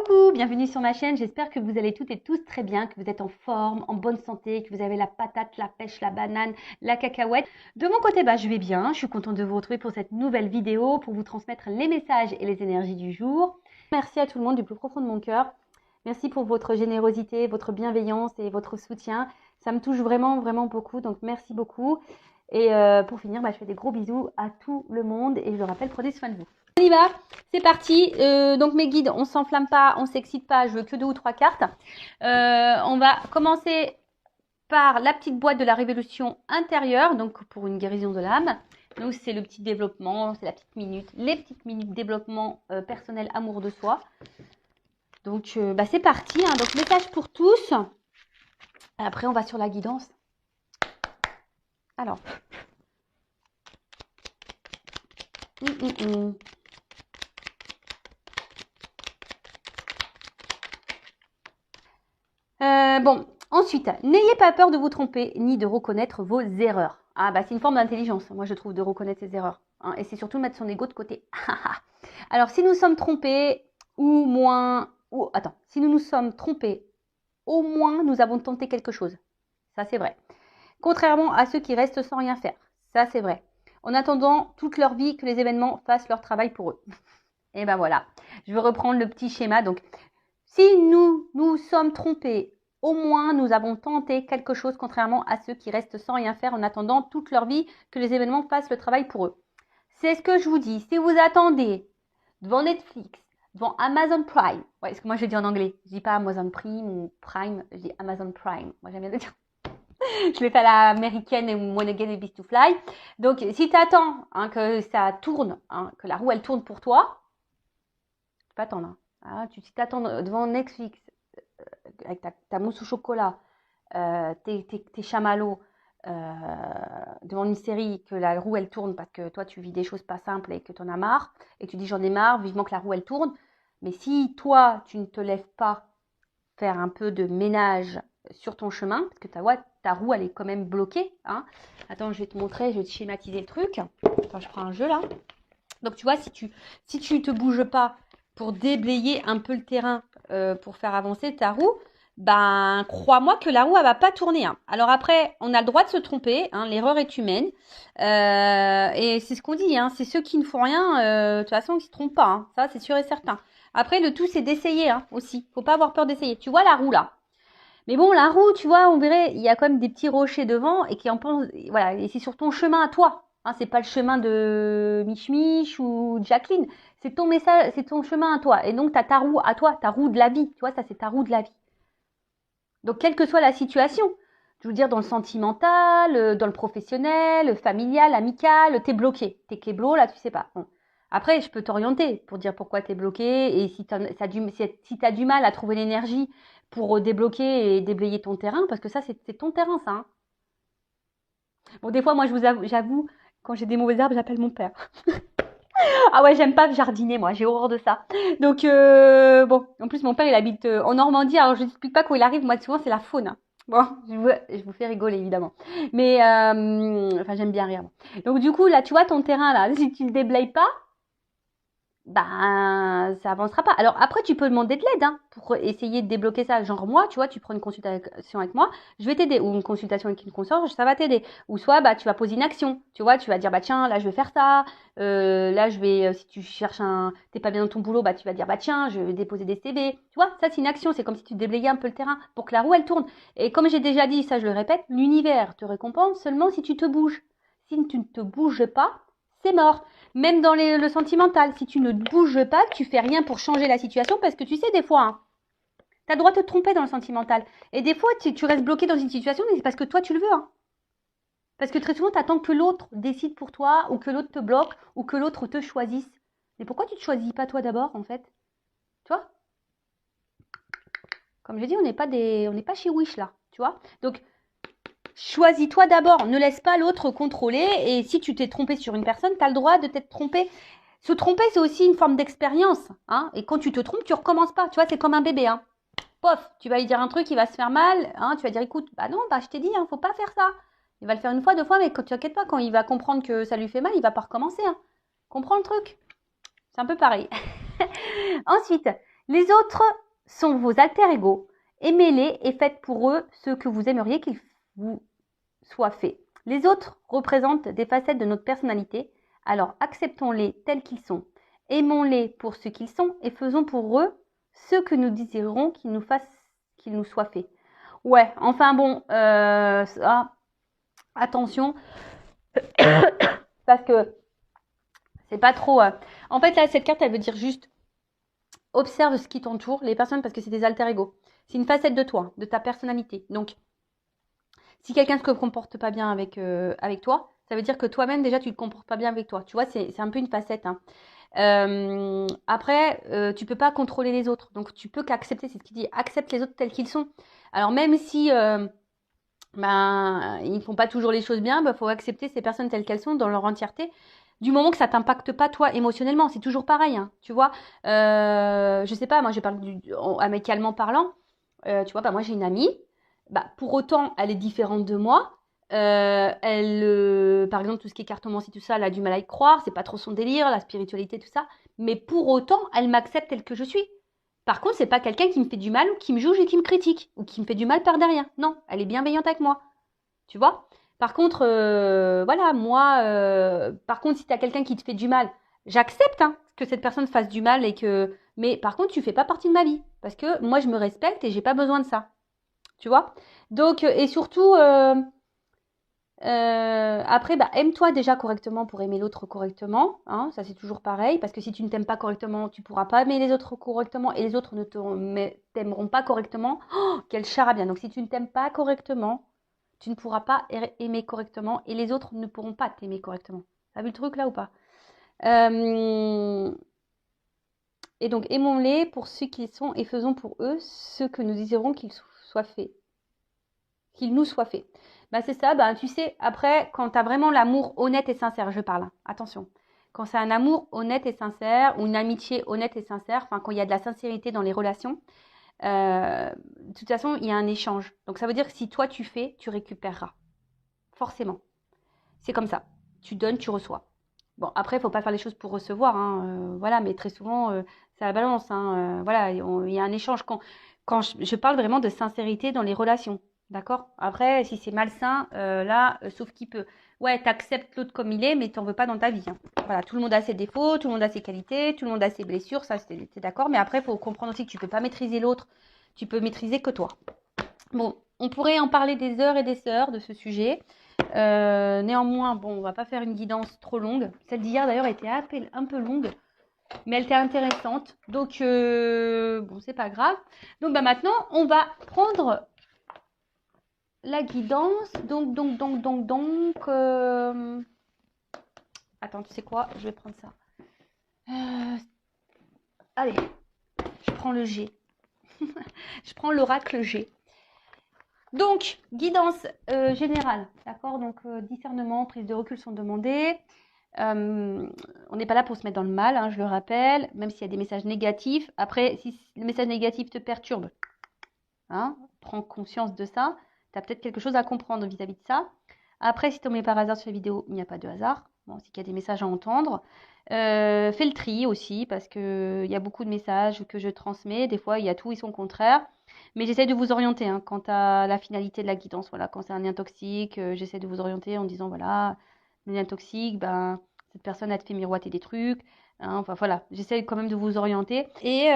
Coucou, bienvenue sur ma chaîne, j'espère que vous allez toutes et tous très bien, que vous êtes en forme, en bonne santé, que vous avez la patate, la pêche, la banane, la cacahuète. De mon côté, je vais bien, je suis contente de vous retrouver pour cette nouvelle vidéo, pour vous transmettre les messages et les énergies du jour. Merci à tout le monde du plus profond de mon cœur. Merci pour votre générosité, votre bienveillance et votre soutien. Ça me touche vraiment, vraiment beaucoup, donc merci beaucoup. Et pour finir, je fais des gros bisous à tout le monde et je le rappelle, prenez soin de vous. On y va, c'est parti. Donc mes guides, on s'enflamme pas, on s'excite pas, je veux que 2 ou 3 cartes. On va commencer par la petite boîte de la révolution intérieure, donc pour une guérison de l'âme. Donc c'est le petit développement, c'est la petite minute, les petites minutes développement personnel, amour de soi. Donc c'est parti, hein. Donc message pour tous. Après on va sur la guidance. Alors. Bon, ensuite, n'ayez pas peur de vous tromper ni de reconnaître vos erreurs. Ah c'est une forme d'intelligence, moi je trouve, de reconnaître ses erreurs. Hein, et c'est surtout mettre son ego de côté. Alors, si nous sommes trompés, si nous nous sommes trompés, au moins nous avons tenté quelque chose. Ça, c'est vrai. Contrairement à ceux qui restent sans rien faire. Ça, c'est vrai. En attendant toute leur vie que les événements fassent leur travail pour eux. Et voilà. Je vais reprendre le petit schéma. Donc, si nous sommes trompés, au moins nous avons tenté quelque chose, contrairement à ceux qui restent sans rien faire en attendant toute leur vie que les événements fassent le travail pour eux. C'est ce que je vous dis. Si vous attendez devant Netflix, devant Amazon Prime, ouais, parce que moi je dis en anglais, je dis pas Amazon Prime ou Prime, je dis Amazon Prime. Moi j'aime bien le dire. Je l'ai fait à l'américaine et When Again It Beats to Fly. Donc si tu attends que ça tourne, que la roue elle tourne pour toi, tu peux attendre. Si tu attends devant Netflix avec ta mousse au chocolat, tes chamallows, devant une série, que la roue elle tourne parce que toi tu vis des choses pas simples et que tu en as marre, et tu dis j'en ai marre, vivement que la roue elle tourne. Mais si toi tu ne te lèves pas faire un peu de ménage sur ton chemin, parce que ta roue elle est quand même bloquée, Attends, je vais te montrer, je vais te schématiser le truc. Attends, je prends un jeu là. Donc tu vois, si tu ne te bouges pas pour déblayer un peu le terrain, pour faire avancer ta roue, crois-moi que la roue elle va pas tourner. Alors après, on a le droit de se tromper, l'erreur est humaine, et c'est ce qu'on dit, c'est ceux qui ne font rien, de toute façon ils se trompent pas, ça c'est sûr et certain. Après le tout c'est d'essayer aussi, faut pas avoir peur d'essayer. Tu vois la roue là, mais bon la roue, tu vois, on verrait, il y a quand même des petits rochers devant et qui en pensent, voilà, et c'est sur ton chemin à toi. C'est pas le chemin de Mich Mich ou Jacqueline, c'est ton message, c'est ton chemin à toi. Et donc, tu as ta roue à toi, ta roue de la vie. Tu vois, ça, c'est ta roue de la vie. Donc, quelle que soit la situation, je veux dire, dans le sentimental, dans le professionnel, le familial, amical, t'es bloqué. T'es kéblo, là, tu sais pas. Bon. Après, je peux t'orienter pour dire pourquoi t'es bloqué et si t'as du mal à trouver l'énergie pour débloquer et déblayer ton terrain, parce que ça, c'est ton terrain, ça. Bon, des fois, moi, j'avoue, quand j'ai des mauvaises herbes, j'appelle mon père. Ah ouais, j'aime pas jardiner, moi, j'ai horreur de ça. Donc, bon, en plus, mon père, il habite en Normandie, alors je n'explique pas quand il arrive, moi, souvent, c'est la faune. Bon, je vous fais rigoler, évidemment. Mais, j'aime bien rire. Donc, du coup, là, tu vois, ton terrain, là, si tu le déblayes pas, ça avancera pas. Alors après, tu peux demander de l'aide pour essayer de débloquer ça. Genre moi, tu vois, tu prends une consultation avec moi, je vais t'aider. Ou une consultation avec une consorge, ça va t'aider. Ou soit, tu vas poser une action. Tu vois, tu vas dire, tiens, là, je vais faire ça. Là, je vais, si tu cherches t'es pas bien dans ton boulot, tu vas dire, tiens, je vais déposer des CV. Tu vois, ça, c'est une action. C'est comme si tu déblayais un peu le terrain pour que la roue, elle tourne. Et comme j'ai déjà dit, ça, je le répète, l'univers te récompense seulement si tu te bouges. Si tu ne te bouges pas, c'est mort. Même dans le sentimental, si tu ne bouges pas, que tu fais rien pour changer la situation, parce que tu sais, des fois, tu as le droit de te tromper dans le sentimental. Et des fois, tu restes bloqué dans une situation, mais c'est parce que toi, tu le veux. Parce que très souvent, tu attends que l'autre décide pour toi, ou que l'autre te bloque, ou que l'autre te choisisse. Mais pourquoi tu ne te choisis pas toi d'abord, en fait? Tu vois? Comme je dis, on n'est pas chez Wish, là. Tu vois? Donc, choisis-toi d'abord, ne laisse pas l'autre contrôler. Et si tu t'es trompé sur une personne, tu as le droit de t'être trompé. Se tromper, c'est aussi une forme d'expérience. Et quand tu te trompes, tu recommences pas. Tu vois, c'est comme un bébé. Pof, tu vas lui dire un truc, il va se faire mal. Tu vas dire, écoute, non, je t'ai dit, faut pas faire ça. Il va le faire une fois, 2 fois, mais quand tu inquiètes pas, quand il va comprendre que ça lui fait mal, il va pas recommencer. Comprends le truc? C'est un peu pareil. Ensuite, Les autres sont vos alter-ego. Aimez-les et faites pour eux ce que vous aimeriez qu'ils vous soient fait. Les autres représentent des facettes de notre personnalité, alors acceptons-les tels qu'ils sont. Aimons-les pour ce qu'ils sont et faisons pour eux ce que nous désirerons qu'ils nous soient faits. Ouais, enfin bon, attention, parce que c'est pas trop... En fait, là, cette carte, elle veut dire juste observe ce qui t'entoure, les personnes, parce que c'est des alter-ego. C'est une facette de toi, de ta personnalité. Donc, si quelqu'un ne se comporte pas bien avec toi, ça veut dire que toi-même, déjà, tu ne te comportes pas bien avec toi. Tu vois, c'est un peu une facette. Hein. Après, tu peux pas contrôler les autres. Donc, tu peux qu'accepter, c'est ce qu'il dit, accepte les autres tels qu'ils sont. Alors, même si ils ne font pas toujours les choses bien, faut accepter ces personnes telles qu'elles sont dans leur entièreté. Du moment que ça t'impacte pas toi émotionnellement, c'est toujours pareil, hein, tu vois. Je sais pas, moi je parle amicalement parlant. Tu vois, moi j'ai une amie. Pour autant, elle est différente de moi. Par exemple, tout ce qui est cartomancie, tout ça, elle a du mal à y croire. C'est pas trop son délire, la spiritualité, tout ça. Mais pour autant, elle m'accepte telle que je suis. Par contre, c'est pas quelqu'un qui me fait du mal ou qui me juge et qui me critique ou qui me fait du mal par derrière. Non, elle est bienveillante avec moi. Tu vois? Par contre, voilà, moi, par contre, si tu as quelqu'un qui te fait du mal, j'accepte hein, que cette personne fasse du mal et que. Mais par contre, tu fais pas partie de ma vie. Parce que moi, je me respecte et j'ai pas besoin de ça. Tu vois? Donc, et surtout, après, aime-toi déjà correctement pour aimer l'autre correctement. Hein, ça, c'est toujours pareil. Parce que si tu ne t'aimes pas correctement, tu pourras pas aimer les autres correctement et les autres ne t'aimeront pas correctement. Oh, quel charabia. Donc, si tu ne t'aimes pas correctement, tu ne pourras pas aimer correctement et les autres ne pourront pas t'aimer correctement. T'as vu le truc là ou pas? Et donc, aimons-les pour ceux qu'ils sont et faisons pour eux ce que nous désirons qu'ils soient faits. Qu'il nous soit fait. C'est ça, tu sais, après, quand tu as vraiment l'amour honnête et sincère, je parle, hein, attention. Quand c'est un amour honnête et sincère, ou une amitié honnête et sincère, quand il y a de la sincérité dans les relations, de toute façon, il y a un échange. Donc ça veut dire que si toi tu fais, tu récupéreras. Forcément. C'est comme ça. Tu donnes, tu reçois. Bon, après, il ne faut pas faire les choses pour recevoir, hein, voilà, mais très souvent, c'est la balance, hein, voilà, il y a un échange. Quand je parle vraiment de sincérité dans les relations. D'accord? Après, si c'est malsain, sauf qui peut. Ouais, t'acceptes l'autre comme il est, mais t'en veux pas dans ta vie. Hein. Voilà, tout le monde a ses défauts, tout le monde a ses qualités, tout le monde a ses blessures, ça, c'est d'accord. Mais après, il faut comprendre aussi que tu peux pas maîtriser l'autre. Tu peux maîtriser que toi. Bon, on pourrait en parler des heures et des heures de ce sujet. Néanmoins, bon, on va pas faire une guidance trop longue. Celle d'hier, d'ailleurs, était un peu longue. Mais elle était intéressante. Donc, bon, c'est pas grave. Donc, maintenant, on va prendre la guidance, attends, tu sais quoi? Je vais prendre ça. Allez, je prends le G. Je prends l'oracle G. Donc, guidance générale, d'accord? Donc, discernement, prise de recul sont demandées. On n'est pas là pour se mettre dans le mal, hein, je le rappelle, même s'il y a des messages négatifs. Après, si le message négatif te perturbe, hein, prends conscience de ça. Tu as peut-être quelque chose à comprendre vis-à-vis de ça. Après, si tu tombes par hasard sur la vidéo, il n'y a pas de hasard. Bon, c'est qu'il y a des messages à entendre. Fais le tri aussi, parce qu'il y a beaucoup de messages que je transmets. Des fois, il y a tout et son contraire. Mais j'essaie de vous orienter hein, quant à la finalité de la guidance. Voilà, quand c'est un lien toxique, j'essaie de vous orienter en disant, voilà, le lien toxique, cette personne a te fait miroiter des trucs. Hein, enfin voilà, j'essaie quand même de vous orienter. Et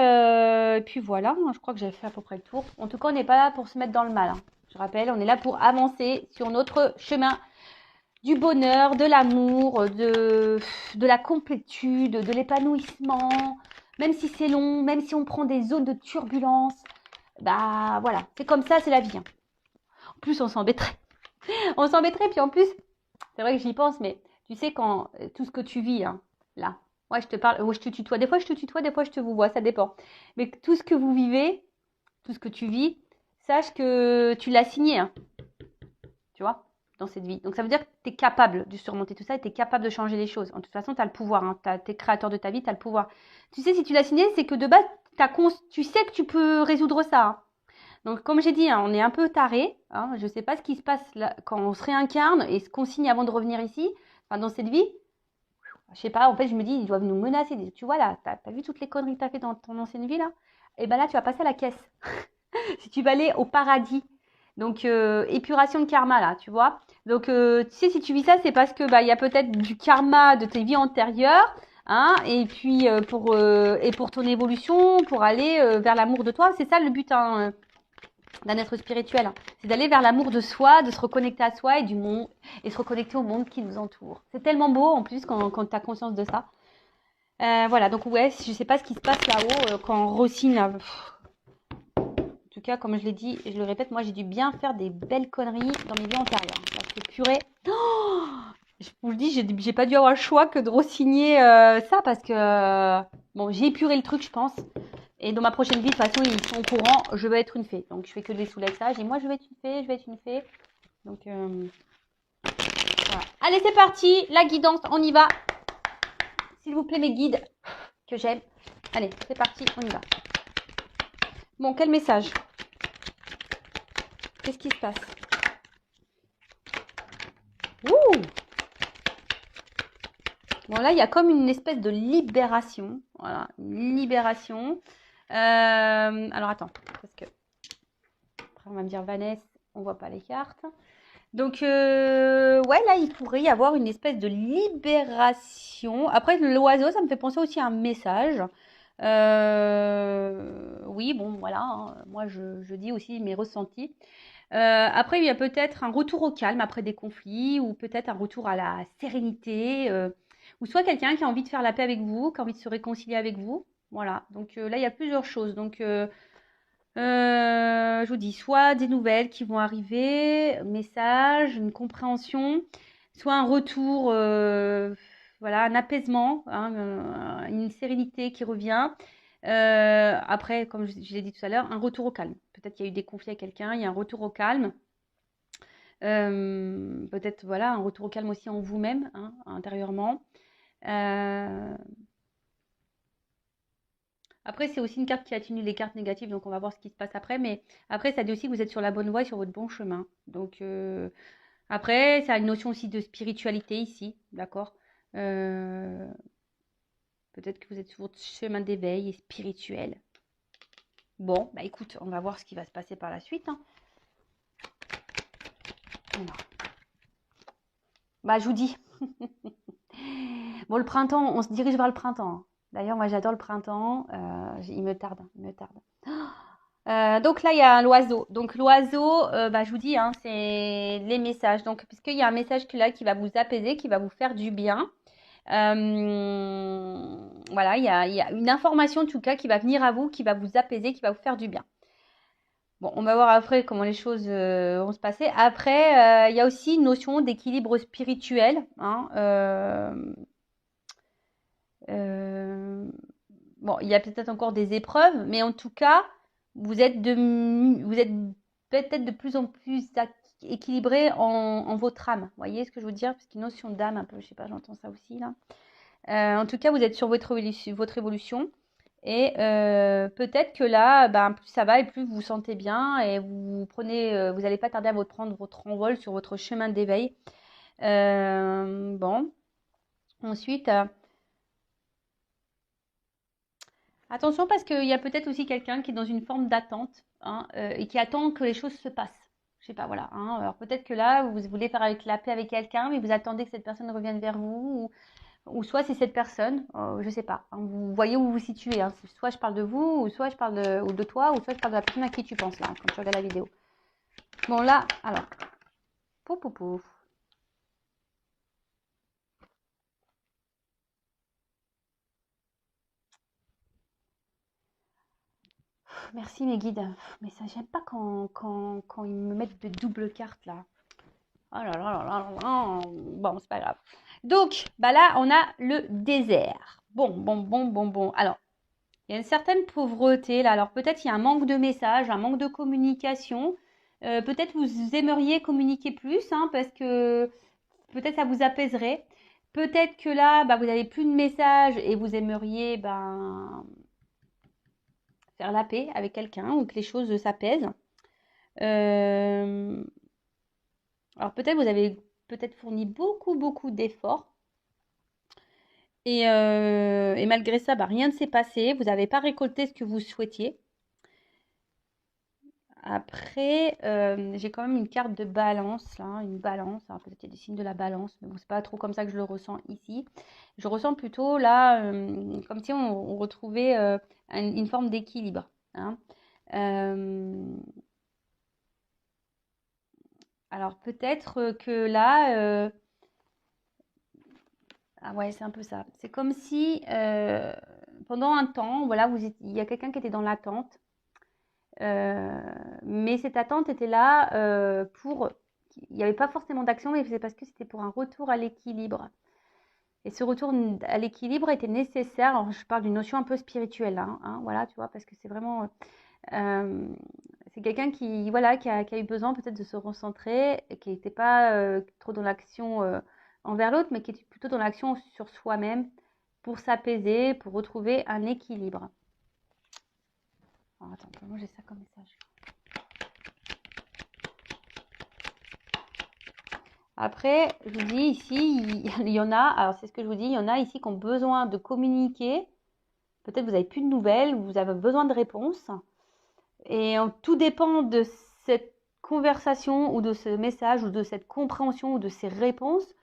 puis voilà, je crois que j'ai fait à peu près le tour. En tout cas, on n'est pas là pour se mettre dans le mal. Hein. Je rappelle, on est là pour avancer sur notre chemin du bonheur, de l'amour, de la complétude, de l'épanouissement. Même si c'est long, même si on prend des zones de turbulence, voilà, c'est comme ça, c'est la vie. Hein. En plus, on s'embêterait. On s'embêterait, puis en plus, c'est vrai que j'y pense, mais tu sais, quand tout ce que tu vis, hein, là, moi je te parle, je te tutoie, des fois je te tutoie, des fois je te vous vois, ça dépend. Mais tout ce que vous vivez, tout ce que tu vis, sache que tu l'as signé, hein, tu vois, dans cette vie. Donc ça veut dire que tu es capable de surmonter tout ça et tu es capable de changer les choses. En toute façon, tu as le pouvoir, hein, tu es créateur de ta vie, tu as le pouvoir. Tu sais, si tu l'as signé, c'est que de base, tu sais que tu peux résoudre ça. Hein. Donc, comme j'ai dit, hein, on est un peu taré. Hein, je ne sais pas ce qui se passe là, quand on se réincarne et ce qu'on signe avant de revenir ici, dans cette vie. Je sais pas, en fait, je me dis, ils doivent nous menacer. Tu vois là, t'as vu toutes les conneries que t'as fait dans ton ancienne vie là? Et ben là, tu vas passer à la caisse. Si tu vas aller au paradis. Donc, épuration de karma là, tu vois. Donc, tu sais, si tu vis ça, c'est parce que bah, il y a peut-être du karma de tes vies antérieures, hein, et puis pour ton évolution, pour aller vers l'amour de toi. C'est ça le but, hein, d'un être spirituel, hein. C'est d'aller vers l'amour de soi, de se reconnecter à soi et du monde, et se reconnecter au monde qui nous entoure. C'est tellement beau en plus quand tu as conscience de ça. Voilà, donc ouais, je sais pas ce qui se passe là-haut quand Rossine. En tout cas, comme je l'ai dit, et je le répète, moi j'ai dû bien faire des belles conneries dans mes vies antérieures. Parce que purée, oh, je vous le dis, j'ai pas dû avoir le choix que de re-signer ça parce que bon, j'ai épuré le truc, je pense. Et dans ma prochaine vie, de toute façon, ils sont au courant, je veux être une fée. Donc je fais que des soulages. Et moi, je vais être une fée, je vais être une fée. Donc voilà. Allez, c'est parti, la guidance, on y va. S'il vous plaît, mes guides que j'aime. Allez, c'est parti, on y va. Bon, quel message? Qu'est-ce qui se passe? Ouh! Bon, là, il y a comme une espèce de libération. Voilà, une libération. Alors, attends, parce que après, on va me dire, Vanessa, on voit pas les cartes. Donc, ouais, là, il pourrait y avoir une espèce de libération. Après, l'oiseau, ça me fait penser aussi à un message. Oui, bon, voilà, hein, moi, je dis aussi mes ressentis. Après, il y a peut-être un retour au calme après des conflits, ou peut-être un retour à la sérénité, ou soit quelqu'un qui a envie de faire la paix avec vous, qui a envie de se réconcilier avec vous. Voilà, donc là, il y a plusieurs choses. Donc, je vous dis, soit des nouvelles qui vont arriver, message, une compréhension, soit un retour, voilà, un apaisement, hein, une sérénité qui revient. Après, comme je l'ai dit tout à l'heure, un retour au calme. Peut-être qu'il y a eu des conflits avec quelqu'un, il y a un retour au calme. Peut-être, voilà, un retour au calme aussi en vous-même, hein, intérieurement. Euh, Après, c'est aussi une carte qui atténue les cartes négatives, donc on va voir ce qui se passe après. Mais après, ça dit aussi que vous êtes sur la bonne voie et sur votre bon chemin. Donc, après, ça a une notion aussi de spiritualité ici, d'accord. Euh, Peut-être que vous êtes sur votre chemin d'éveil et spirituel. Bon, bah écoute, on va voir ce qui va se passer par la suite, hein. Alors, bah, je vous dis. Bon, le printemps, on se dirige vers le printemps, hein. D'ailleurs, moi, j'adore le printemps. Il me tarde, il me tarde. Donc là, il y a l'oiseau. Donc l'oiseau, bah, je vous dis, hein, c'est les messages. Donc, puisqu'il y a un message là qui va vous apaiser, qui va vous faire du bien. Voilà, il y a une information en tout cas qui va venir à vous, qui va vous apaiser, qui va vous faire du bien. Bon, on va voir après comment les choses vont se passer. Après, il y a aussi une notion d'équilibre spirituel, hein. Euh, bon, il y a peut-être encore des épreuves, mais en tout cas, vous êtes peut-être de plus en plus équilibré en votre âme. Vous voyez ce que je veux dire? Parce qu'une notion d'âme, un peu, je sais pas, j'entends ça aussi là. En tout cas, vous êtes sur votre évolution. Et peut-être que là, ben, plus ça va et plus vous vous sentez bien et vous prenez, vous n'allez pas tarder à prendre votre envol sur votre chemin d'éveil. Bon, ensuite, attention parce qu'il y a peut-être aussi quelqu'un qui est dans une forme d'attente, hein, et qui attend que les choses se passent. Je sais pas, voilà, hein. Alors peut-être que là, vous voulez faire avec la paix avec quelqu'un, mais vous attendez que cette personne revienne vers vous, ou soit c'est cette personne, je sais pas, hein. Vous voyez où vous vous situez, hein. Soit je parle de vous, ou soit je parle ou de toi, ou soit je parle de la personne à qui tu penses là, quand tu regardes la vidéo. Bon là, alors, pouf pouf pouf. Merci mes guides. Mais ça, j'aime pas quand ils me mettent de doubles cartes là. Oh là là là là là. Bon, c'est pas grave. Donc, bah là, on a le désert. Bon. Alors, il y a une certaine pauvreté là. Alors, peut-être il y a un manque de messages, un manque de communication. Peut-être vous aimeriez communiquer plus, hein, parce que peut-être ça vous apaiserait. Peut-être que là, bah, vous n'avez plus de messages et vous aimeriez ben, faire la paix avec quelqu'un ou que les choses s'apaisent. Euh, alors peut-être vous avez peut-être fourni beaucoup d'efforts. Et malgré ça, bah, rien ne s'est passé. Vous n'avez pas récolté ce que vous souhaitiez. Après, j'ai quand même une carte de balance, là, une balance. Alors peut-être qu'il y a des signes de la balance, mais bon, c'est pas trop comme ça que je le ressens ici. Je ressens plutôt là, comme si on retrouvait une forme d'équilibre, hein. Euh, alors peut-être que là, ah ouais, c'est un peu ça. C'est comme si pendant un temps, voilà, il y a quelqu'un qui était dans l'attente. Euh, mais cette attente était là pour. Il n'y avait pas forcément d'action, mais c'est parce que c'était pour un retour à l'équilibre. Et ce retour à l'équilibre était nécessaire. Alors, je parle d'une notion un peu spirituelle, hein, voilà, tu vois, parce que c'est vraiment. euh, c'est quelqu'un qui, voilà, qui a eu besoin peut-être de se recentrer, et qui n'était pas trop dans l'action envers l'autre, mais qui était plutôt dans l'action sur soi-même pour s'apaiser, pour retrouver un équilibre. Alors, attends, comment j'ai ça comme message? Après, je vous dis ici, il y en a, alors c'est ce que je vous dis, il y en a ici qui ont besoin de communiquer. Peut-être vous n'avez plus de nouvelles, vous avez besoin de réponses. Et tout dépend de cette conversation ou de ce message ou de cette compréhension ou de ces réponses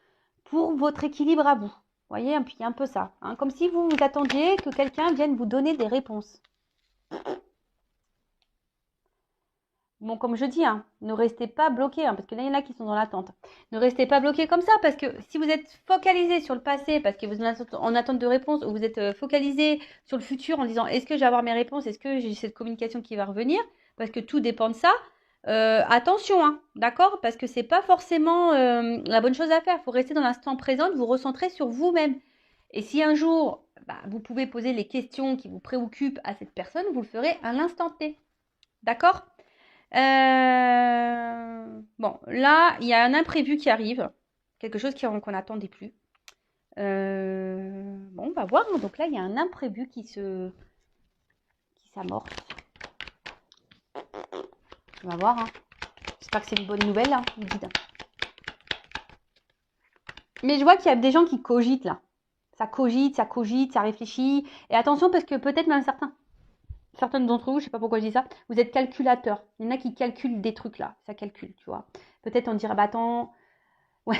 pour votre équilibre à vous. Vous voyez, il y a un peu ça, hein, comme si vous vous attendiez que quelqu'un vienne vous donner des réponses. Bon, comme je dis, hein, ne restez pas bloqué, hein, parce que là, il y en a qui sont dans l'attente. Ne restez pas bloqué comme ça, parce que si vous êtes focalisé sur le passé, parce que vous êtes en attente de réponse, ou vous êtes focalisé sur le futur en disant est-ce que je vais avoir mes réponses, est-ce que j'ai cette communication qui va revenir, parce que tout dépend de ça, attention, hein, d'accord? Parce que c'est pas forcément la bonne chose à faire. Il faut rester dans l'instant présent, vous recentrer sur vous-même. Et si un jour, bah, vous pouvez poser les questions qui vous préoccupent à cette personne, vous le ferez à l'instant T. D'accord? Bon, là, il y a un imprévu qui arrive, quelque chose qu'on n'attendait plus. Bon, on va voir, hein. Donc là, il y a un imprévu qui s'amorce. On va voir, hein. J'espère que c'est une bonne nouvelle, hein, vous dites. Mais je vois qu'il y a des gens qui cogitent là. Ça cogite, ça réfléchit. Et attention, parce que peut-être même certaines d'entre vous, je sais pas pourquoi je dis ça, vous êtes calculateurs. Il y en a qui calculent des trucs là. Ça calcule, tu vois. Peut-être on dirait, bah attends, ouais.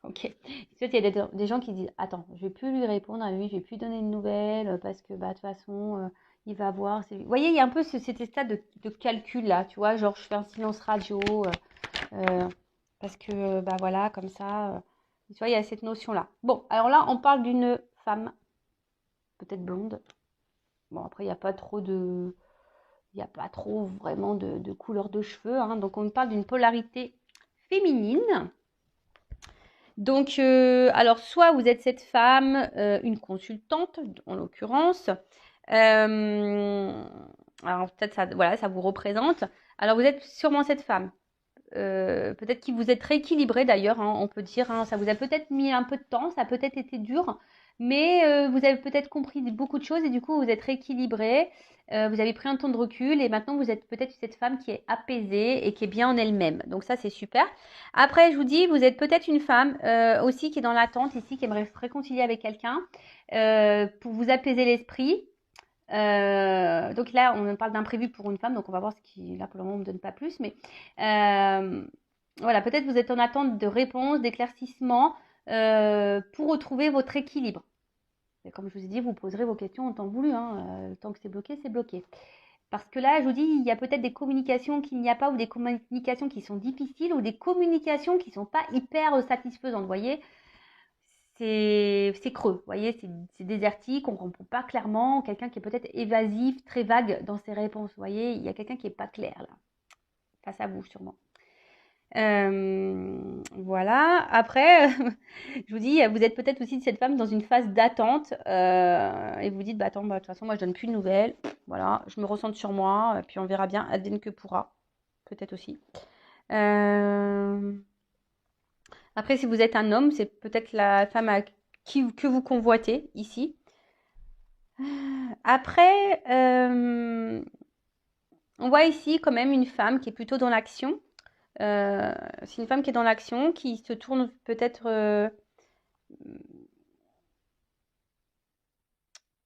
Ok. Peut-être il y a des gens qui disent attends, je vais plus lui répondre à lui, je vais plus donner de nouvelles parce que bah de toute façon il va voir. Vous voyez, il y a un peu cet état de calcul là, tu vois, genre je fais un silence radio euh, parce que bah voilà, comme ça, tu vois, il y a cette notion là. Bon, alors là, on parle d'une femme, peut-être blonde. Bon, après, il n'y a pas trop vraiment de couleur de cheveux, hein, donc on parle d'une polarité féminine. Donc, alors, soit vous êtes cette femme, une consultante, en l'occurrence. Alors, peut-être ça, voilà, ça vous représente. Alors, vous êtes sûrement cette femme. Peut-être que vous êtes rééquilibré d'ailleurs, hein, on peut dire, hein, ça vous a peut-être mis un peu de temps, ça a peut-être été dur, mais vous avez peut-être compris beaucoup de choses et du coup vous êtes rééquilibré, vous avez pris un temps de recul et maintenant vous êtes peut-être cette femme qui est apaisée et qui est bien en elle-même. Donc ça c'est super. Après je vous dis, vous êtes peut-être une femme aussi qui est dans l'attente ici, qui aimerait se réconcilier avec quelqu'un pour vous apaiser l'esprit. Donc là, on parle d'imprévu pour une femme, donc on va voir ce qui, là pour le moment, on ne me donne pas plus, mais voilà, peut-être vous êtes en attente de réponses, d'éclaircissements pour retrouver votre équilibre. Et comme je vous ai dit, vous poserez vos questions en temps voulu, hein, tant que c'est bloqué, c'est bloqué. Parce que là, je vous dis, il y a peut-être des communications qu'il n'y a pas, ou des communications qui sont difficiles, ou des communications qui ne sont pas hyper satisfaisantes, vous voyez. C'est creux, vous voyez, c'est désertique, on ne comprend pas clairement, quelqu'un qui est peut-être évasif, très vague dans ses réponses, vous voyez, il y a quelqu'un qui n'est pas clair là, face à vous sûrement. Voilà, après, je vous dis, vous êtes peut-être aussi de cette femme dans une phase d'attente et vous dites, bah attends, bah, de toute façon, moi je donne plus de nouvelles, voilà, je me ressente sur moi, puis on verra bien, advienne que pourra, peut-être aussi. Après, si vous êtes un homme, c'est peut-être la femme que vous convoitez ici. Après, on voit ici quand même une femme qui est plutôt dans l'action. C'est une femme qui est dans l'action, qui se tourne peut-être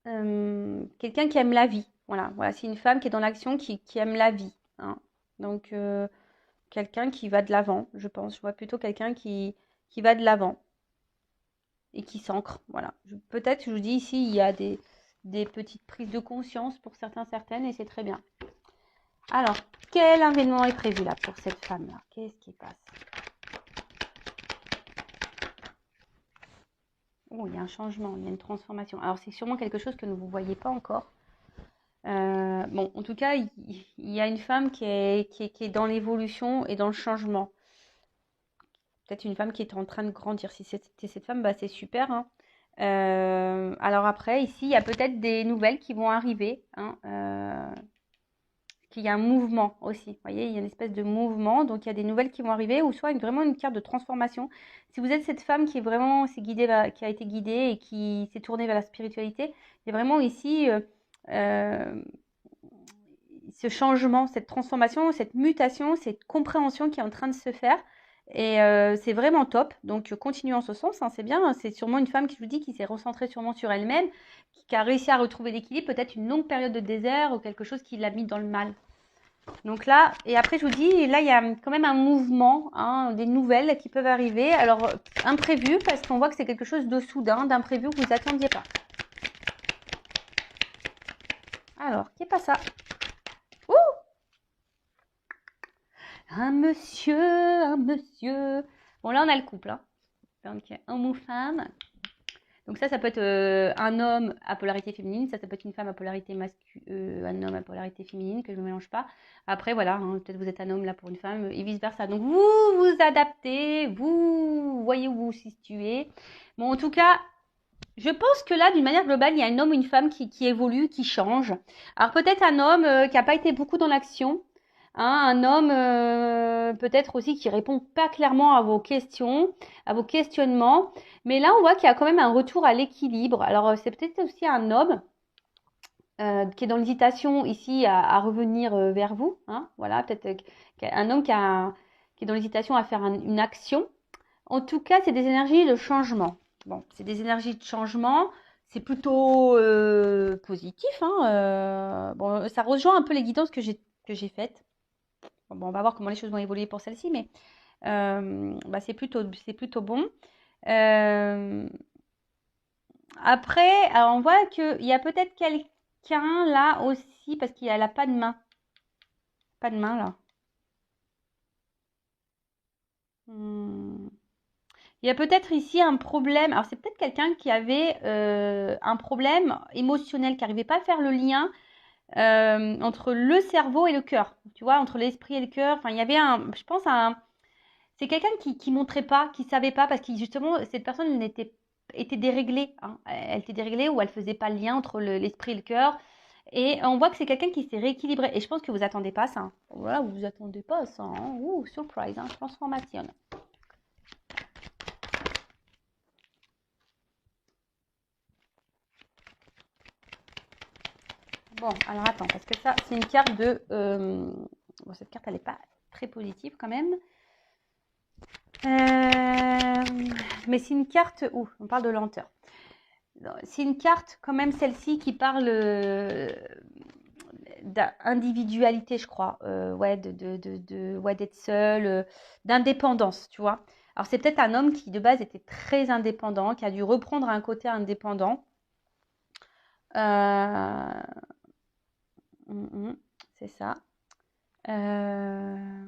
quelqu'un qui aime la vie. Voilà, voilà, c'est une femme qui est dans l'action, qui aime la vie, hein. Donc, quelqu'un qui va de l'avant, je pense. Je vois plutôt quelqu'un qui va de l'avant et qui s'ancre. Voilà. Peut-être, je vous dis ici, il y a des petites prises de conscience pour certains, certaines, et c'est très bien. Alors, quel événement est prévu là pour cette femme-là? Qu'est-ce qui passe? Oh, il y a un changement, il y a une transformation. Alors, c'est sûrement quelque chose que vous ne voyez pas encore. Bon, en tout cas, il y a une femme qui est dans l'évolution et dans le changement. Peut-être une femme qui est en train de grandir. Si c'était cette femme, bah, c'est super, hein. Alors après, ici, il y a peut-être des nouvelles qui vont arriver, hein, qu'il y a un mouvement aussi. Vous voyez, il y a une espèce de mouvement, donc il y a des nouvelles qui vont arriver, ou soit vraiment une carte de transformation. Si vous êtes cette femme qui est vraiment qui a été guidée et qui s'est tournée vers la spiritualité, il y a vraiment ici euh, ce changement, cette transformation, cette mutation, cette compréhension qui est en train de se faire. Et c'est vraiment top. Donc, continue en ce sens, hein, c'est bien. C'est sûrement une femme qui, je vous dis, qui s'est recentrée sûrement sur elle-même, qui a réussi à retrouver l'équilibre, peut-être une longue période de désert ou quelque chose qui l'a mis dans le mal. Donc là, et après, je vous dis, là, il y a quand même un mouvement, hein, des nouvelles qui peuvent arriver. Alors, imprévu, parce qu'on voit que c'est quelque chose de soudain, d'imprévu que vous n'attendiez pas. Alors, qui est pas ça? Ouh! Un monsieur, un monsieur. Bon, là, on a le couple, hein. Donc, homme ou femme. Donc ça peut être un homme à polarité féminine, ça peut être une femme à polarité masculine, un homme à polarité féminine, que je ne mélange pas. Après, voilà, hein, peut-être vous êtes un homme là pour une femme, et vice-versa. Donc vous vous adaptez, vous voyez où vous vous situez. Bon, en tout cas, je pense que là, d'une manière globale, il y a un homme ou une femme qui évolue, qui change. Alors peut-être un homme qui n'a pas été beaucoup dans l'action, hein, un homme peut-être aussi qui répond pas clairement à vos questions, à vos questionnements. Mais là, on voit qu'il y a quand même un retour à l'équilibre. Alors c'est peut-être aussi un homme qui est dans l'hésitation ici à revenir vers vous, hein, voilà, peut-être un homme qui est dans l'hésitation à faire une action. En tout cas, c'est des énergies de changement. Bon, c'est des énergies de changement. C'est plutôt positif, hein. Bon, ça rejoint un peu les guidances que j'ai faites. Bon, on va voir comment les choses vont évoluer pour celle-ci, mais bah, c'est plutôt bon. Euh, Après, alors on voit qu'il y a peut-être quelqu'un là aussi, parce qu'il n'a pas de main. Pas de main là. Hmm. Il y a peut-être ici un problème. Alors, c'est peut-être quelqu'un qui avait un problème émotionnel, qui n'arrivait pas à faire le lien entre le cerveau et le cœur. Tu vois, entre l'esprit et le cœur. Enfin, il y avait je pense, c'est quelqu'un qui montrait pas, qui savait pas, parce que justement, cette personne était déréglée, hein. Elle était déréglée ou elle faisait pas le lien entre l'esprit et le cœur. Et on voit que c'est quelqu'un qui s'est rééquilibré. Et je pense que vous attendez pas ça, hein. Voilà, vous attendez pas ça, hein. Ouh, surprise, hein, transformation. Bon, alors attends, parce que ça, c'est une carte de... Bon, cette carte, elle n'est pas très positive quand même. Mais c'est une carte... Ouh, on parle de lenteur. C'est une carte, quand même, celle-ci, qui parle d'individualité, je crois. Ouais, ouais, d'être seul, d'indépendance, tu vois. Alors, c'est peut-être un homme qui, de base, était très indépendant, qui a dû reprendre un côté indépendant. Euh, c'est ça. Euh,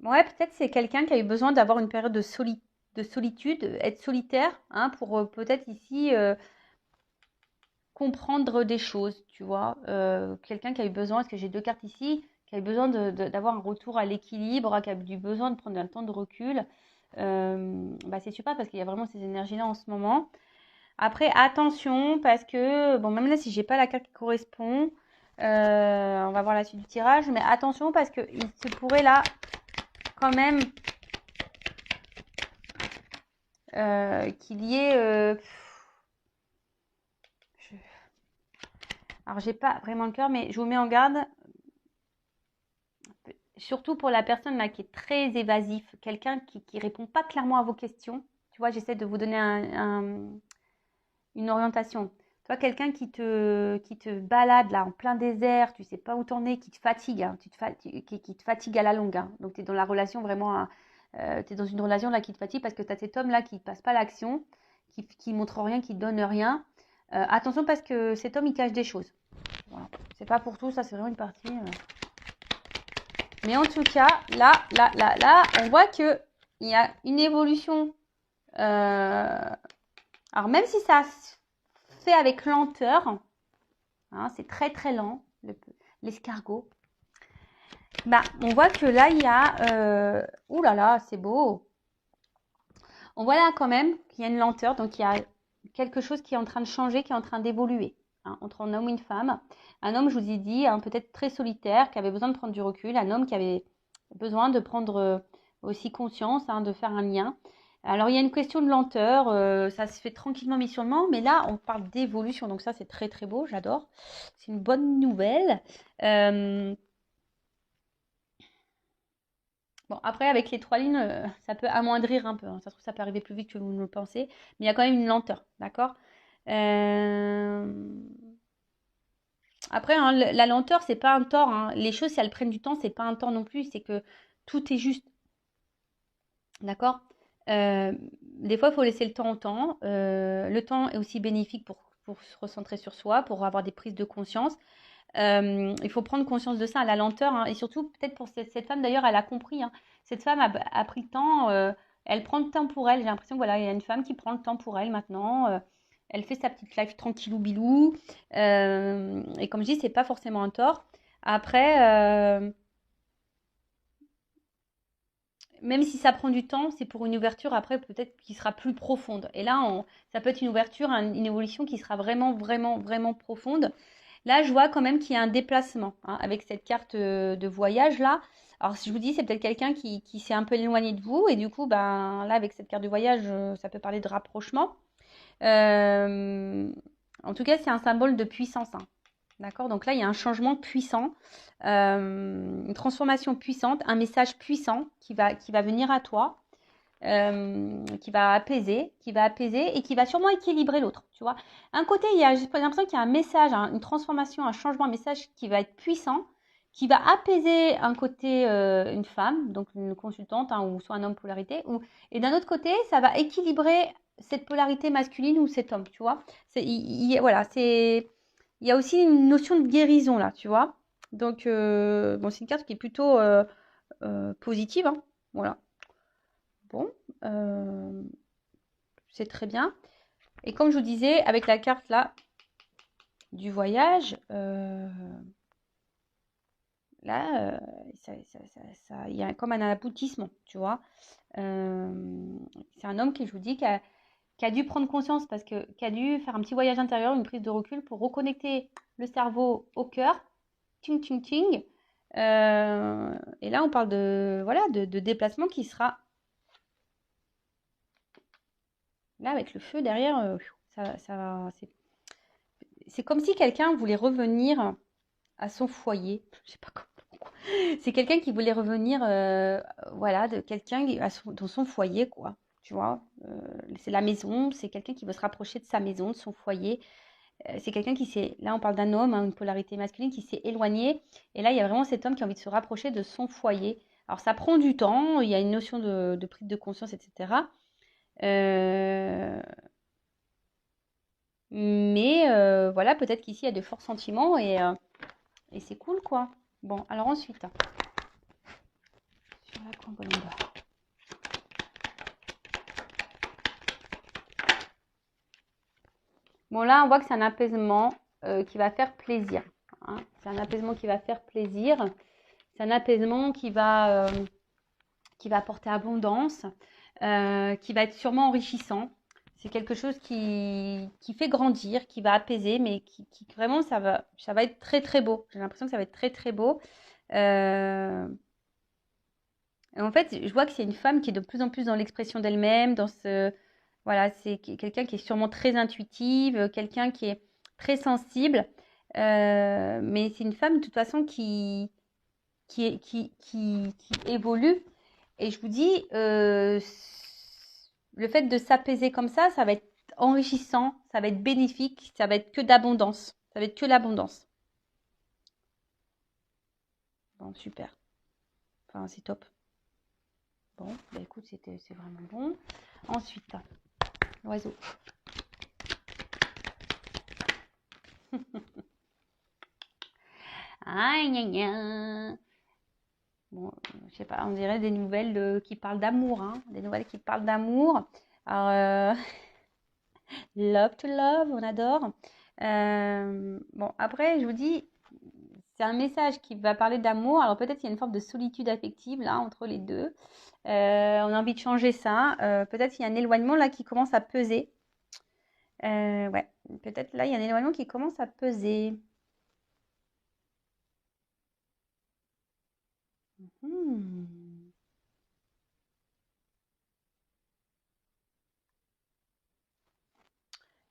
Ouais, peut-être c'est quelqu'un qui a eu besoin d'avoir une période de solitude, être solitaire, hein, pour peut-être ici comprendre des choses, tu vois. Quelqu'un qui a eu besoin, parce que j'ai deux cartes ici, qui a eu besoin d'avoir un retour à l'équilibre, qui a eu besoin de prendre un temps de recul. Bah, c'est super parce qu'il y a vraiment ces énergies-là en ce moment. Après, attention, parce que, bon, même là, si j'ai pas la carte qui correspond, on va voir la suite du tirage, mais attention parce qu'il se pourrait là quand même qu'il y ait... je- Alors, j'ai pas vraiment le cœur, mais je vous mets en garde, surtout pour la personne là qui est très évasif, quelqu'un qui répond pas clairement à vos questions. Tu vois, j'essaie de vous donner une orientation. Toi, quelqu'un qui te balade là en plein désert, tu sais pas où t'en es, qui te fatigue, hein, qui te fatigue à la longue. Hein. Donc, tu es dans la relation vraiment, tu es dans une relation là qui te fatigue parce que tu as cet homme là qui ne passe pas l'action, qui montre rien, qui donne rien. Attention parce que cet homme, il cache des choses. Voilà. C'est pas pour tout, ça c'est vraiment une partie. Mais en tout cas, là, on voit qu'il y a une évolution. Alors même si ça se fait avec lenteur, hein, c'est très très lent, l'escargot. Bah, on voit que là, il y a... ouh là là, c'est beau. On voit là quand même qu'il y a une lenteur, donc il y a quelque chose qui est en train de changer, qui est en train d'évoluer. Hein, entre un homme et une femme. Un homme, je vous ai dit, hein, peut-être très solitaire, qui avait besoin de prendre du recul. Un homme qui avait besoin de prendre aussi conscience, hein, de faire un lien. Alors, il y a une question de lenteur. Ça se fait tranquillement, missionnement. Mais là, on parle d'évolution. Donc ça, c'est très, très beau. J'adore. C'est une bonne nouvelle. Bon, après, avec les 3 lignes, ça peut amoindrir un peu. Hein. Ça se trouve, ça peut arriver plus vite que vous ne le pensez. Mais il y a quand même une lenteur. D'accord. Après, hein, la lenteur, c'est pas un tort. Hein. Les choses, si elles prennent du temps, c'est pas un tort non plus. C'est que tout est juste. D'accord. Des fois, il faut laisser le temps au temps. Le temps est aussi bénéfique pour se recentrer sur soi, pour avoir des prises de conscience. Il faut prendre conscience de ça, la lenteur. Hein. Et surtout, peut-être pour cette femme, d'ailleurs, elle a compris. Hein. Cette femme a pris le temps. Elle prend le temps pour elle. J'ai l'impression que voilà, il y a une femme qui prend le temps pour elle maintenant. Elle fait sa petite life tranquillou bilou. Et comme je dis, c'est pas forcément un tort. Après, même si ça prend du temps, c'est pour une ouverture après peut-être qui sera plus profonde. Et là, ça peut être une ouverture, une évolution qui sera vraiment, vraiment, vraiment profonde. Là, je vois quand même qu'il y a un déplacement hein, avec cette carte de voyage là. Alors, si je vous dis, c'est peut-être quelqu'un qui s'est un peu éloigné de vous. Et du coup, ben, là, avec cette carte de voyage, ça peut parler de rapprochement. En tout cas, c'est un symbole de puissance. Hein. D'accord. Donc là, il y a un changement puissant, une transformation puissante, un message puissant qui va venir à toi, qui va apaiser et qui va sûrement équilibrer l'autre. Tu vois. Un côté, j'ai l'impression qu'il y a un message, hein, une transformation, un changement, un message qui va être puissant, qui va apaiser un côté une femme, donc une consultante, hein, ou soit un homme polarité, et d'un autre côté, ça va équilibrer cette polarité masculine ou cet homme, tu vois. Voilà, il y a aussi une notion de guérison là, tu vois. Donc, bon, c'est une carte qui est plutôt positive, hein. Voilà. Bon, c'est très bien. Et comme je vous disais, avec la carte là du voyage, là, il y a comme un aboutissement, tu vois. C'est un homme qui, je vous dis, qui a dû prendre conscience parce que qui a dû faire un petit voyage intérieur, une prise de recul pour reconnecter le cerveau au cœur. Ting, ting, ting. Et là, on parle de, voilà, de déplacement qui sera là avec le feu derrière. C'est comme si quelqu'un voulait revenir à son foyer. Je sais pas comment. C'est quelqu'un qui voulait revenir, voilà, de quelqu'un dans son foyer, quoi. Tu vois, c'est la maison, c'est quelqu'un qui veut se rapprocher de sa maison, de son foyer. C'est quelqu'un qui s'est, là on parle d'un homme, hein, une polarité masculine qui s'est éloigné. Et là, il y a vraiment cet homme qui a envie de se rapprocher de son foyer. Alors ça prend du temps, il y a une notion de prise de conscience, etc. Mais voilà, peut-être qu'ici, il y a de forts sentiments et c'est cool, quoi. Bon, alors ensuite, sur la colombe. Bon, là, on voit que c'est un apaisement qui va faire plaisir. Hein. C'est un apaisement qui va faire plaisir. C'est un apaisement qui va apporter abondance, qui va être sûrement enrichissant. C'est quelque chose qui fait grandir, qui va apaiser, mais qui vraiment, ça va être très, très beau. J'ai l'impression que ça va être très, très beau. En fait, je vois que c'est une femme qui est de plus en plus dans l'expression d'elle-même, dans ce... Voilà, c'est quelqu'un qui est sûrement très intuitive, quelqu'un qui est très sensible. Mais c'est une femme, de toute façon, qui évolue. Et je vous dis, le fait de s'apaiser comme ça va être enrichissant, ça va être bénéfique, ça va être que d'abondance. Ça va être que l'abondance. Bon, super. Enfin, c'est top. Bon, bah écoute, c'est vraiment bon. Ensuite, l'oiseau. Aïe, aïe, aïe. Bon, je sais pas, on dirait des nouvelles qui parlent d'amour, hein. Des nouvelles qui parlent d'amour. Alors, love to love, on adore. Bon, après, je vous dis, c'est un message qui va parler d'amour. Alors peut-être qu'il y a une forme de solitude affective là entre les deux. On a envie de changer ça. Peut-être qu'il y a un éloignement là qui commence à peser. Ouais, peut-être là il y a un éloignement qui commence à peser.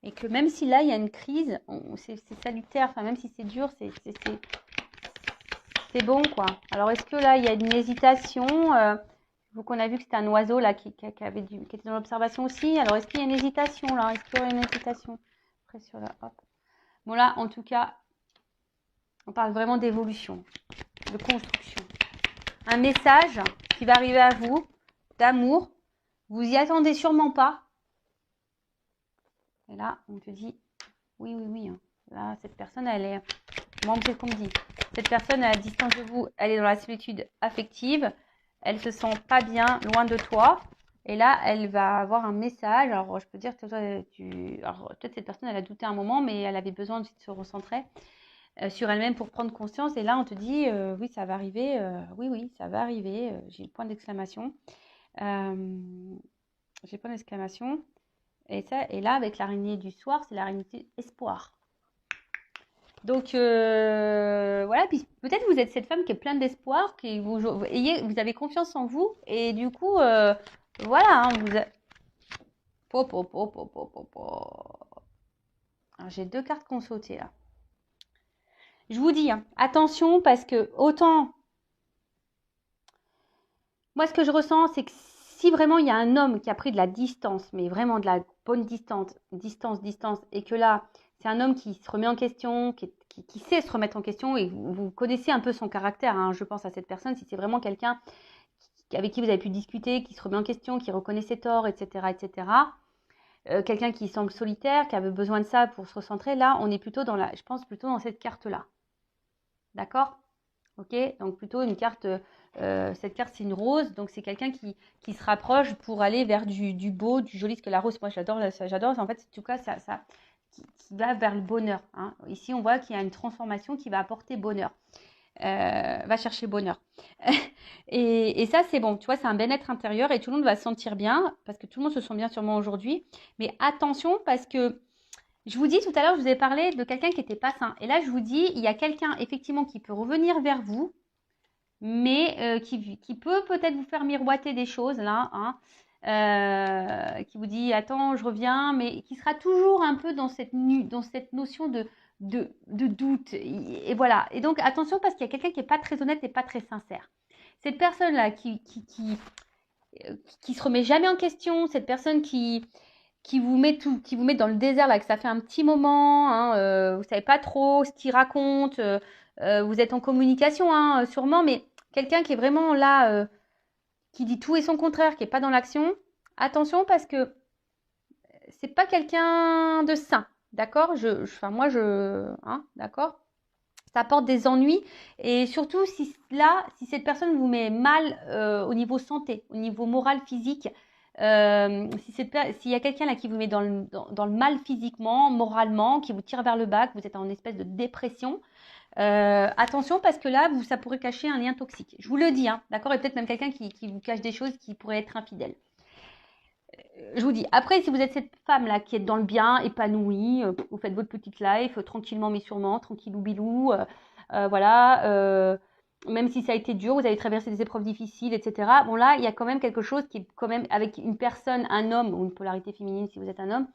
Et que même si là il y a une crise, c'est salutaire. Enfin même si c'est dur, c'est bon quoi. Alors est-ce que là il y a une hésitation Vous qu'on a vu que c'était un oiseau là qui était dans l'observation aussi. Alors est-ce qu'il y a une hésitation là Est-ce qu'il y aurait une hésitation après sur la hop. Bon là en tout cas, on parle vraiment d'évolution, de construction. Un message qui va arriver à vous, d'amour. Vous y attendez sûrement pas. Et là on te dit oui oui oui. Hein. Là cette personne elle est, moi c'est ce qu'on me dit. Cette personne à distance de vous, elle est dans la solitude affective. Elle se sent pas bien loin de toi. Et là, elle va avoir un message. Alors, je peux dire que toi, alors, peut-être cette personne, elle a douté un moment, mais elle avait besoin aussi de se recentrer sur elle-même pour prendre conscience. Et là, on te dit, oui, ça va arriver. Oui, oui, ça va arriver. J'ai le point d'exclamation. J'ai le point d'exclamation. Et là, avec l'araignée du soir, c'est l'araignée espoir. Donc voilà, puis peut-être vous êtes cette femme qui est pleine d'espoir, qui vous avez confiance en vous, et du coup, voilà, hein, Alors, j'ai 2 cartes qui ont sauté là. Je vous dis, hein, attention parce que autant, moi ce que je ressens, c'est que si vraiment il y a un homme qui a pris de la distance, mais vraiment de la bonne distance, et que là, c'est un homme qui se remet en question, qui sait se remettre en question, et vous connaissez un peu son caractère, hein, je pense à cette personne, si c'est vraiment quelqu'un avec qui vous avez pu discuter, qui se remet en question, qui reconnaît ses torts, etc., etc., quelqu'un qui semble solitaire, qui avait besoin de ça pour se recentrer, là, on est plutôt je pense plutôt dans cette carte-là. D'accord ? Ok ? Donc plutôt une carte, cette carte c'est une rose, donc c'est quelqu'un qui se rapproche pour aller vers du beau, du joli, parce que la rose, moi j'adore, en fait, en tout cas, ça qui va vers le bonheur. Hein. Ici, on voit qu'il y a une transformation qui va apporter bonheur. Va chercher bonheur. et ça, c'est bon. Tu vois, c'est un bien-être intérieur et tout le monde va se sentir bien, parce que tout le monde se sent bien sûrement aujourd'hui. Mais attention, parce que je vous dis tout à l'heure, je vous ai parlé de quelqu'un qui n'était pas sain. Et là, je vous dis, il y a quelqu'un effectivement qui peut revenir vers vous, mais qui peut peut-être vous faire miroiter des choses là, hein, qui vous dit attends, je reviens, mais qui sera toujours un peu dans cette notion de doute. Et voilà. Et donc attention parce qu'il y a quelqu'un qui n'est pas très honnête et pas très sincère. Cette personne-là qui se remet jamais en question, cette personne qui vous met dans le désert là, que ça fait un petit moment, hein, vous savez pas trop ce qu'il raconte, vous êtes en communication, hein, sûrement, mais quelqu'un qui est vraiment là, qui dit tout et son contraire, qui est pas dans l'action, attention parce que c'est pas quelqu'un de sain, d'accord hein, d'accord. Ça apporte des ennuis et surtout si cette personne vous met mal au niveau santé, au niveau moral, physique, s'il y a quelqu'un là qui vous met dans le mal physiquement, moralement, qui vous tire vers le bas, que vous êtes en espèce de dépression, attention parce que là, ça pourrait cacher un lien toxique. Je vous le dis, hein, d'accord. Et peut-être même quelqu'un qui vous cache des choses qui pourraient être infidèles. Je vous dis, après, si vous êtes cette femme-là qui est dans le bien, épanouie, vous faites votre petite life, tranquillement mais sûrement, tranquillou bilou, voilà, même si ça a été dur, vous avez traversé des épreuves difficiles, etc. Bon là, il y a quand même quelque chose qui est quand même avec une personne, un homme, ou une polarité féminine si vous êtes un homme,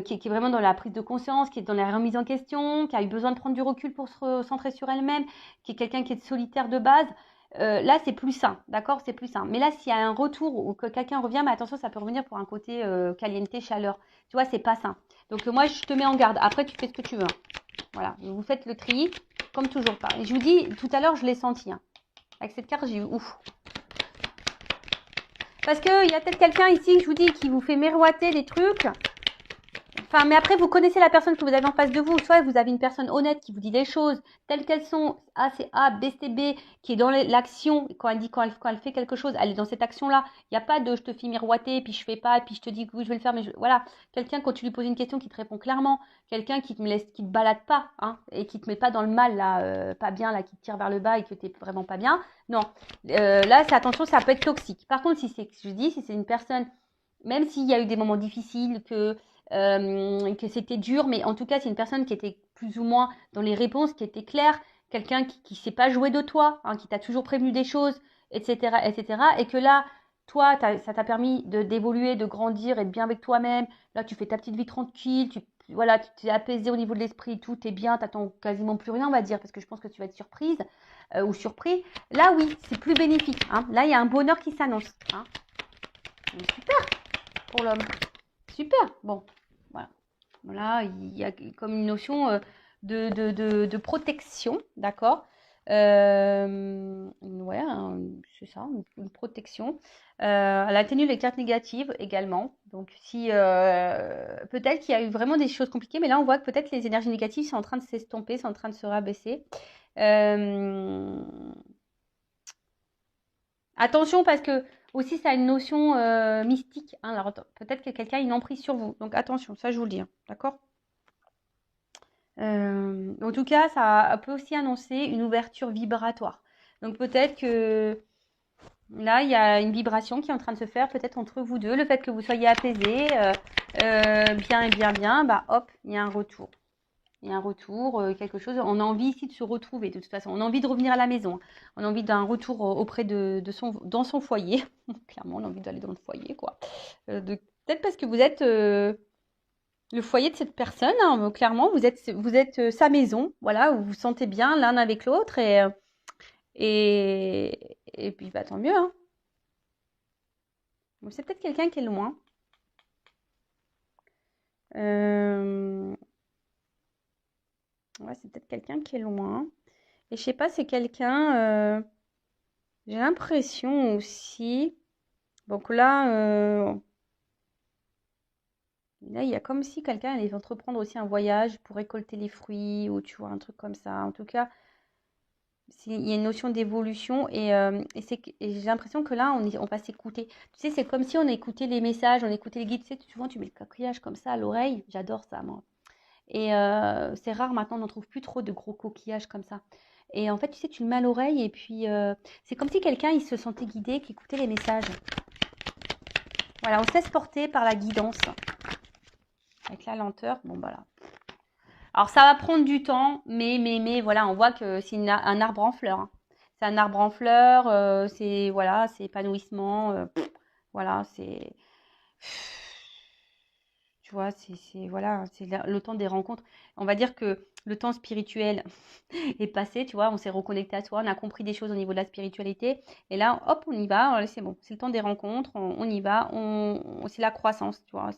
qui est vraiment dans la prise de conscience, qui est dans la remise en question, qui a eu besoin de prendre du recul pour se recentrer sur elle-même, qui est quelqu'un qui est solitaire de base. là, c'est plus sain, d'accord? C'est plus sain. Mais là, s'il y a un retour ou que quelqu'un revient, mais attention, ça peut revenir pour un côté caliente, chaleur. Tu vois, c'est pas sain. Donc, moi, je te mets en garde. Après, tu fais ce que tu veux. Hein. Voilà, vous faites le tri, comme toujours. Et je vous dis, tout à l'heure, je l'ai senti. Hein. Avec cette carte, j'ai eu ouf. Parce qu'il y a peut-être quelqu'un ici, je vous dis, qui vous fait miroiter des trucs. Enfin, mais après, vous connaissez la personne que vous avez en face de vous. Soit vous avez une personne honnête qui vous dit des choses telles qu'elles sont. A, c'est A, B, c'est B, qui est dans l'action. Quand elle fait quelque chose, elle est dans cette action-là. Il n'y a pas de je te fais miroiter, puis je fais pas, puis je te dis que oui, je vais le faire. Voilà. Quelqu'un, quand tu lui poses une question, qui te répond clairement. Quelqu'un qui te balade pas, hein, et qui te met pas dans le mal, là, pas bien, là, qui te tire vers le bas et que tu n'es vraiment pas bien. Non. Là, c'est attention, ça peut être toxique. Par contre, si c'est une personne, même s'il y a eu des moments difficiles, que c'était dur, mais en tout cas, c'est une personne qui était plus ou moins dans les réponses, qui était claire, quelqu'un qui ne s'est pas joué de toi, hein, qui t'a toujours prévenu des choses, etc., etc., et que là, toi, ça t'a permis d'évoluer, de grandir, être bien avec toi-même. Là, tu fais ta petite vie tranquille, voilà, tu t'es apaisé au niveau de l'esprit, tout est bien, t'attends quasiment plus rien, on va dire, parce que je pense que tu vas être surprise ou surpris. Là, oui, c'est plus bénéfique. Hein. Là, il y a un bonheur qui s'annonce. Hein. Super pour l'homme. Super. Bon, voilà. Voilà, il y a comme une notion de protection, d'accord? Ouais, c'est ça, une protection. Elle atténue les cartes négatives également. Donc, si peut-être qu'il y a eu vraiment des choses compliquées, mais là, on voit que peut-être les énergies négatives sont en train de s'estomper, sont en train de se rabaisser. Attention parce que aussi ça a une notion mystique. Hein, alors peut-être que quelqu'un a une emprise sur vous. Donc attention, ça je vous le dis. Hein, d'accord? En tout cas, ça peut aussi annoncer une ouverture vibratoire. Donc peut-être que là, il y a une vibration qui est en train de se faire peut-être entre vous deux. Le fait que vous soyez apaisés, bien et bien, bien, bah hop, il y a un retour. Il y a un retour, quelque chose. On a envie ici de se retrouver, de toute façon. On a envie de revenir à la maison. On a envie d'un retour auprès dans son foyer. Clairement, on a envie d'aller dans le foyer, quoi. Peut-être parce que vous êtes le foyer de cette personne, hein, clairement. Vous êtes sa maison, voilà, où vous vous sentez bien l'un avec l'autre. Et puis, bah, tant mieux. Hein. Bon, c'est peut-être quelqu'un qui est loin. Ouais, c'est peut-être quelqu'un qui est loin. Et je sais pas, c'est quelqu'un. J'ai l'impression aussi. Donc là, il y a comme si quelqu'un allait entreprendre aussi un voyage pour récolter les fruits ou tu vois, un truc comme ça. En tout cas, il y a une notion d'évolution et j'ai l'impression que là, on va s'écouter. Tu sais, c'est comme si on écoutait les messages, on écoutait les guides. Tu sais, souvent, tu mets le coquillage comme ça à l'oreille. J'adore ça, moi. Et c'est rare maintenant, on n'en trouve plus trop de gros coquillages comme ça. Et en fait, tu sais, tu le mets à l'oreille et puis c'est comme si quelqu'un, il se sentait guidé, qui écoutait les messages. Voilà, on se laisse porter par la guidance. Avec la lenteur, bon voilà. Alors ça va prendre du temps, mais voilà, on voit que c'est un arbre en fleurs. Hein. C'est un arbre en fleurs, c'est voilà, c'est épanouissement, voilà, c'est tu vois, c'est voilà, c'est le temps des rencontres. On va dire que le temps spirituel est passé, tu vois, on s'est reconnecté à soi, on a compris des choses au niveau de la spiritualité, et là, hop, on y va, c'est bon, c'est le temps des rencontres, on y va, c'est la croissance, tu vois,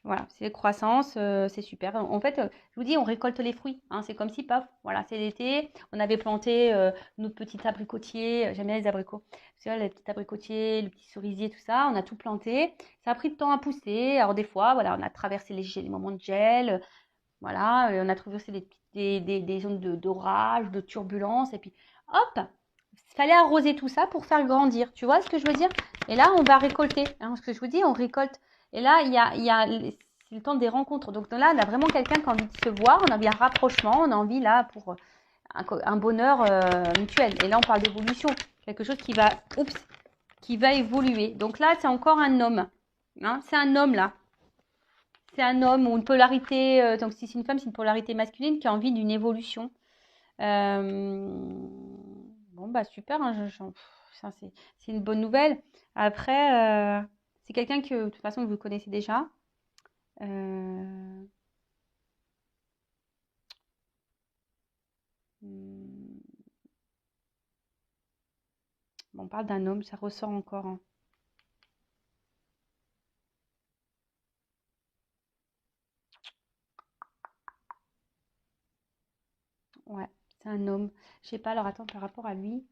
voilà, c'est les croissances, c'est super. En fait, je vous dis, on récolte les fruits. Hein, c'est comme si, paf, voilà, c'est l'été. On avait planté nos petits abricotiers. J'aime bien les abricots. Tu vois, les petits abricotiers, le petit cerisier, tout ça. On a tout planté. Ça a pris du temps à pousser. Alors des fois, voilà, on a traversé les moments de gel. Voilà, on a traversé des zones d'orage, de turbulence. Et puis, hop, il fallait arroser tout ça pour faire grandir. Tu vois ce que je veux dire? Et là, on va récolter. Hein, ce que je vous dis, on récolte. Et là, c'est le temps des rencontres. Donc là, on a vraiment quelqu'un qui a envie de se voir, on a envie d'un rapprochement, on a envie là pour un bonheur mutuel. Et là, on parle d'évolution. Quelque chose qui va évoluer. Donc là, c'est encore un homme. Hein, c'est un homme là. C'est un homme ou une polarité. Donc si c'est une femme, c'est une polarité masculine qui a envie d'une évolution. Bon, bah super, hein, ça, c'est une bonne nouvelle. Après, c'est quelqu'un que de toute façon vous connaissez déjà. Euh, hmm, On parle d'un homme, ça ressort encore, hein. Ouais, c'est un homme. Je sais pas, alors attends, par rapport à lui.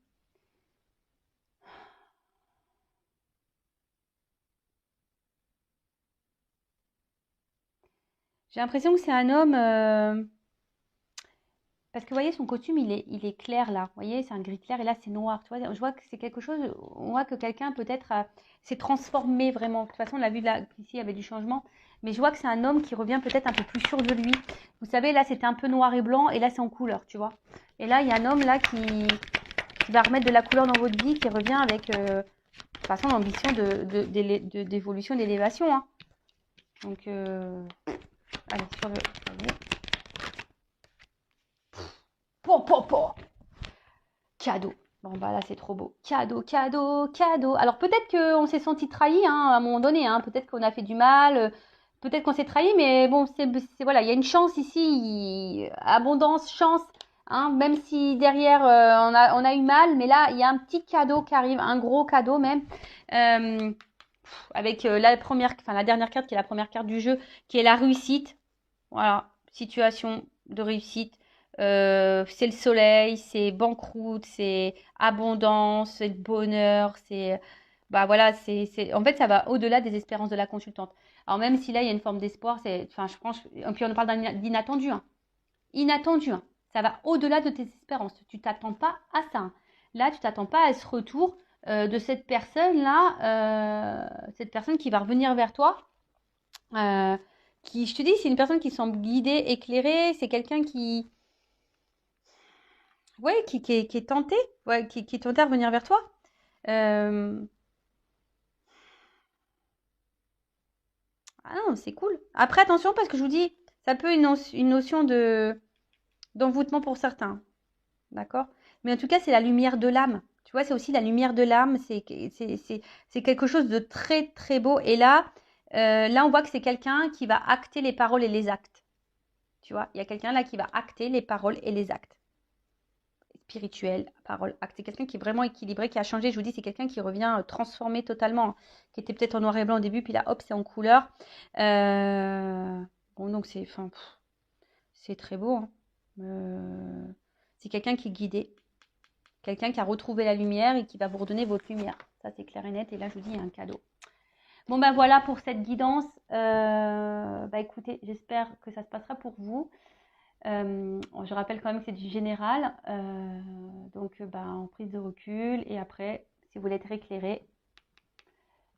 J'ai l'impression que c'est un homme. Parce que vous voyez, son costume, il est clair là. Vous voyez, c'est un gris clair et là, c'est noir. Tu vois, je vois que c'est quelque chose. On voit que quelqu'un peut-être s'est transformé vraiment. De toute façon, on l'a vu là, ici, il y avait du changement. Mais je vois que c'est un homme qui revient peut-être un peu plus sûr de lui. Vous savez, là, c'était un peu noir et blanc et là, c'est en couleur, tu vois. Et là, il y a un homme là qui va remettre de la couleur dans votre vie, qui revient avec, de toute façon, l'ambition d'évolution, d'élévation, hein. Donc, allez, sur le. Po. Cadeau. Bon, bah là, c'est trop beau. Cadeau, cadeau, cadeau. Alors, peut-être qu'on s'est senti trahi, hein, à un moment donné, hein. Peut-être qu'on a fait du mal. Peut-être qu'on s'est trahi, mais bon, voilà, il y a une chance ici. Abondance, chance. Hein, même si derrière, on a eu mal. Mais là, il y a un petit cadeau qui arrive. Un gros cadeau, même. Avec la dernière carte, qui est la première carte du jeu, qui est la réussite. Voilà. Situation de réussite. C'est le soleil, c'est banqueroute, c'est abondance, c'est le bonheur, c'est bah voilà, en fait ça va au-delà des espérances de la consultante. Alors même si là il y a une forme d'espoir, enfin je pense, et puis on parle d'inattendu, hein. Inattendu, hein. Ça va au-delà de tes espérances. Tu t'attends pas à ça, hein. Là tu t'attends pas à ce retour de cette personne-là, cette personne qui va revenir vers toi. Je te dis, c'est une personne qui semble guidée, éclairée, c'est quelqu'un ouais, qui est tenté, ouais, qui est tenté à revenir vers toi. Euh, Ah non, c'est cool. Après, attention, parce que je vous dis, ça peut une notion d'envoûtement pour certains, d'accord? Mais en tout cas, c'est la lumière de l'âme. Tu vois, c'est aussi la lumière de l'âme. C'est quelque chose de très, très beau. Et là, on voit que c'est quelqu'un qui va acter les paroles et les actes. Tu vois, il y a quelqu'un là qui va acter les paroles et les actes. Spirituel, parole, acte. C'est quelqu'un qui est vraiment équilibré, qui a changé. Je vous dis, c'est quelqu'un qui revient transformé totalement, qui était peut-être en noir et blanc au début, puis là, hop, c'est en couleur. Bon, donc c'est très beau, hein. C'est quelqu'un qui est guidé, quelqu'un qui a retrouvé la lumière et qui va vous redonner votre lumière. Ça, c'est clair et net. Et là, je vous dis, il y a un cadeau. Bon, ben voilà pour cette guidance. Bah écoutez, j'espère que ça se passera pour vous. Je rappelle quand même que c'est du général, donc en prise de recul. Et après, si vous voulez être éclairé,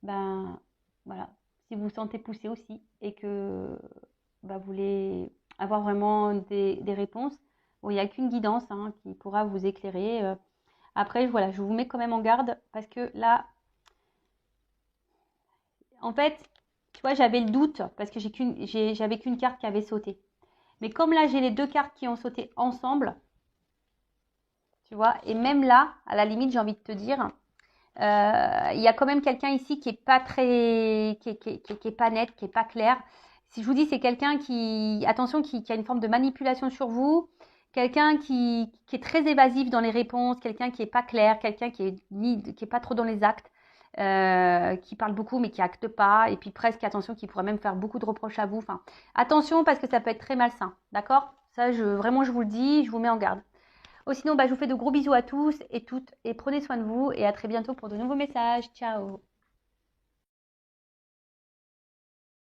ben voilà, si vous vous sentez poussé aussi et que vous voulez avoir vraiment des réponses, bon, il n'y a qu'une guidance, hein, qui pourra vous éclairer. Après, voilà, je vous mets quand même en garde parce que là, en fait, tu vois, j'avais le doute parce que j'avais qu'une carte qui avait sauté. Mais comme là, j'ai les deux cartes qui ont sauté ensemble, tu vois, et même là, à la limite, j'ai envie de te dire, il y a quand même quelqu'un ici qui est pas très, qui est pas net, qui est pas clair. Si je vous dis, c'est quelqu'un attention, qui a une forme de manipulation sur vous, quelqu'un qui est très évasif dans les réponses, quelqu'un qui est pas clair, quelqu'un qui est pas trop dans les actes, qui parle beaucoup mais qui acte pas, et puis presque, attention, qui pourrait même faire beaucoup de reproches à vous. Enfin, attention parce que ça peut être très malsain, d'accord? Ça, vraiment, je vous le dis, je vous mets en garde. Sinon, je vous fais de gros bisous à tous et toutes et prenez soin de vous et à très bientôt pour de nouveaux messages. Ciao!